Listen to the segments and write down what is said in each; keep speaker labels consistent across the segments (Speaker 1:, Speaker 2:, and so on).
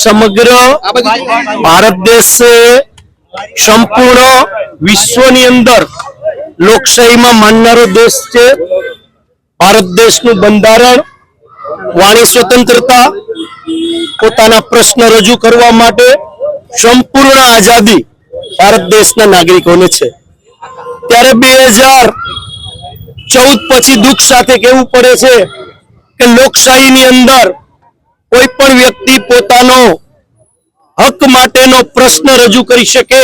Speaker 1: સમગ્ર ભારત દેશ સંપૂર્ણ વિશ્વની અંદર લોકશાહીમાં માનનારો દેશ છે. ભારત દેશનું બંધારણ વાણી સ્વતંત્રતા, પોતાના પ્રશ્ન રજૂ કરવા માટે સંપૂર્ણ આઝાદી ભારત દેશના નાગરિકોને છે. ત્યારે 2014 પછી દુઃખ સાથે કહેવું પડે છે કે લોકશાહીની અંદર કોઈ પણ વ્યક્તિ પોતાનો હક માટેનો પ્રશ્ન રજૂ કરી શકે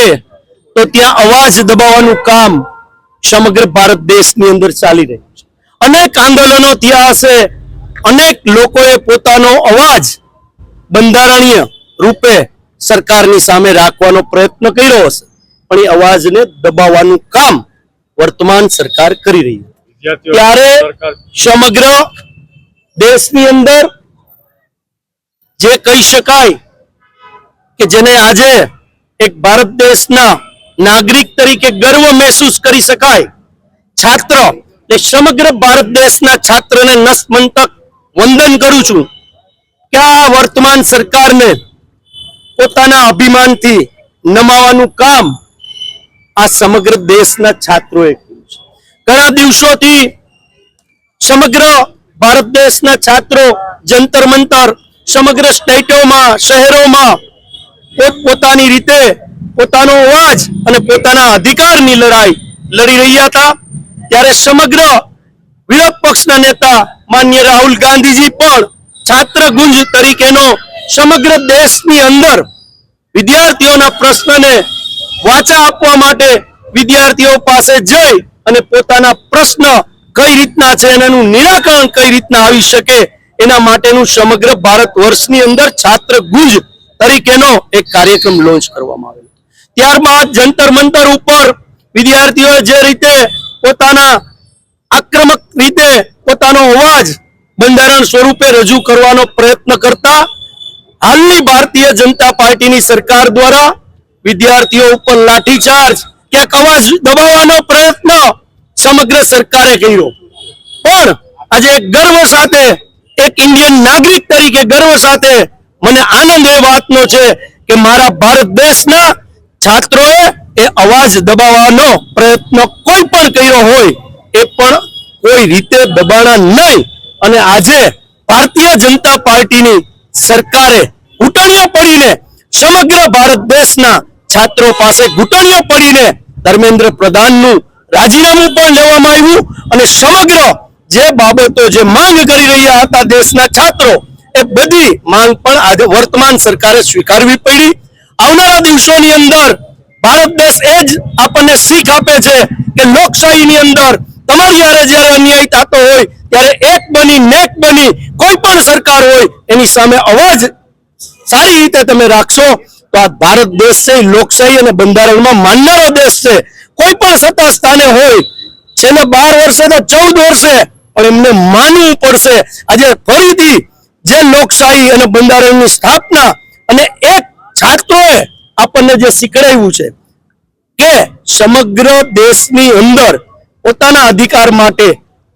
Speaker 1: તો ત્યાં અવાજ દબાવવાનું કામ સમગ્ર ભારત દેશની અંદર ચાલી રહ્યું છે. અનેક આંદોલનો થયા હશે, અનેક લોકોએ પોતાનો અવાજ બંધારણીય રૂપે સરકારની સામે રાખવાનો પ્રયત્ન કર્યો હશે, પણ એ અવાજને દબાવવાનું કામ વર્તમાન સરકાર કરી રહી છે. ત્યારે સમગ્ર દેશની અંદર જે કહી શકાય કે જેને આજે એક ભારત દેશના નાગરિક તરીકે ગર્વ મહેસૂસ કરી શકાય, છાત્ર, એ સમગ્ર ભારત દેશના છાત્રને નતમસ્તક વંદન કરું છું કે આ વર્તમાન સરકારને પોતાના અભિમાનથી નમાવાનું કામ આ સમગ્ર દેશના છાત્રોએ કર્યું છે. ઘણા દિવસોથી સમગ્ર ભારત દેશના છાત્રો જંતર મંતર સમગ્ર સ્ટેટોમાં, શહેરોમાં પોતાની રીતે પોતાનો અવાજ અને પોતાના અધિકારની લડાઈ લડી રહ્યા હતા. ત્યારે સમગ્ર વિરોધ પક્ષના નેતા માન્ય રાહુલ ગાંધીજી પણ છાત્ર ગુંજ તરીકેનો સમગ્ર દેશની અંદર વિદ્યાર્થીઓના પ્રશ્નને વાચા આપવા માટે વિદ્યાર્થીઓ પાસે જઈ અને પોતાના પ્રશ્ન કઈ રીતના છે, એનું નિરાકરણ કઈ રીતના આવી શકે એના માટેનું સમગ્ર ભારત વર્ષની અંદર છાત્ર ગુંજ તરીકેનો એક કાર્યક્રમ લોન્ચ કરવામાં આવેલો. ત્યારબાદ જંતર મંતર ઉપર વિદ્યાર્થીઓએ જે રીતે પોતાના આક્રમક રીતે પોતાનો અવાજ બંધારણ સ્વરૂપે રજૂ કરવાનો પ્રયત્ન કરતા હાલની ભારતીય જનતા પાર્ટીની સરકાર દ્વારા વિદ્યાર્થીઓ ઉપર લાઠીચાર્જ, ક્યાંક અવાજ દબાવવાનો પ્રયત્ન સમગ્ર સરકારે કર્યો. પણ આજે ગર્વ સાથે, એક ઇન્ડિયન નાગરિક તરીકે ગર્વ સાથે મને આનંદ એ વાતનો છે કે મારા ભારત દેશના છાત્રોએ એ અવાજ દબાવવાનો પ્રયત્ન કોઈ પણ કર્યો હોય એ પણ કોઈ રીતે દબાણા નહીં. અને આજે ભારતીય જનતા પાર્ટીની સરકારે ઘૂંટણીઓ પડીને સમગ્ર ભારત દેશના છાત્રો પાસે ઘૂંટણીઓ પડીને ધર્મેન્દ્ર પ્રધાનનું રાજીનામું પણ લેવામાં આવ્યું અને સમગ્ર જે બાબતો જે માંગ કરી રહ્યા હતા દેશના છાત્રો, એ બધી માંગ પણ આજે વર્તમાન સરકારે સ્વીકારવી પડી. આવનારા દિવસોની અંદર ભારત દેશ એ જ આપણને શીખ આપે છે કે લોકશાહીની અંદર તમારી જ્યારે અન્યાય થતો હોય ત્યારે એક બની નેક બની કોઈ પણ સરકાર હોય એની સામે અવાજ સારી રીતે તમે રાખશો તો આ ભારત દેશ છે લોકશાહી અને બંધારણમાં માનનારો દેશ છે. કોઈ પણ સત્તા સ્થાને હોય, છેલ્લા 12 વર્ષે તો 14 વર્ષે પણ એમને માનવું પડશે. આજે ફરીથી જે લોકશાહી અને બંધારણની સ્થાપના અને એક છાત્રોએ આપણને જે શીખડાવ્યું છે કે સમગ્ર દેશની અંદર પોતાના અધિકાર માટે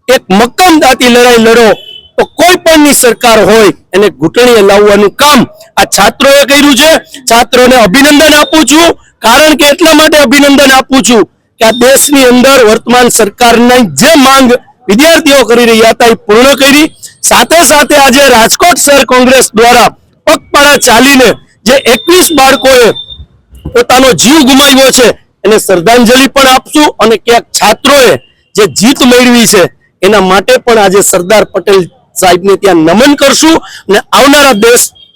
Speaker 1: એક મક્કમતાથી લડાઈ લડો તો કોઈ પણની સરકાર હોય એને ઘૂંટણીએ લાવવાનું કામ આ છાત્રોએ કર્યું છે. છાત્રોને અભિનંદન આપું છું. કારણ કે એટલા માટે અભિનંદન આપું છું કે આ દેશની અંદર વર્તમાન સરકારની જે માંગ વિદ્યાર્થીઓ કરી રહ્યા હતા એ પૂર્ણ કરી. સાથે સાથે આજે રાજકોટ શહેર કોંગ્રેસ દ્વારા પગપાળા ચાલીને જે 21 બાળકોએ પોતાનો જીવ ગુમાવ્યો છે એને શ્રદ્ધાંજલિ પણ આપશું અને ક્યાંક છાત્રોએ જે જીત મેળવી છે એના માટે પણ આજે સરદાર પટેલ સાહેબને ત્યાં નમન કરશું અને આવનારા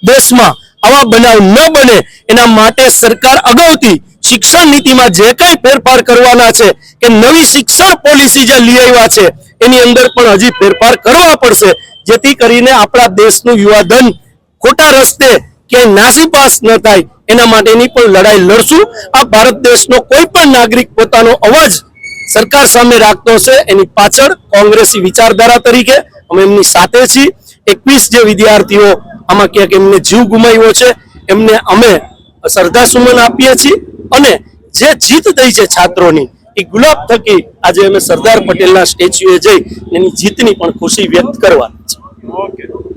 Speaker 1: દેશમાં આવા બનાવ ન બને એના માટે સરકાર અગાઉથી શિક્ષણ નીતિમાં જે કંઈ ફેરફાર કરવાના છે કે નવી શિક્ષણ પોલિસી જે લઈ આવ્યા છે એની અંદર પણ હજી ફેરફાર કરવા પડશે, જેથી કરીને આપણા દેશનું યુવાધન ખોટા રસ્તે ક્યાંય નાસીપાસ ન થાય એના માટેની પણ લડાઈ લડશું. આ ભારત દેશનો કોઈ પણ નાગરિક પોતાનો અવાજ સરકાર સામે રાખતો હશે એની પાછળ કોંગ્રેસી વિચારધારા તરીકે અમે એમની સાથે છીએ. 21 જે વિદ્યાર્થીઓ આમાં ક્યાંક એમને જીવ ગુમાવ્યો છે એમને અમે શ્રદ્ધાસુમન આપીએ છીએ અને જે જીત થઈ છે છાત્રોની એ ગુલાબ થકી આજે અમે સરદાર પટેલના સ્ટેચ્યુએ જઈ એની જીતની પણ ખુશી વ્યક્ત કરવાની છે.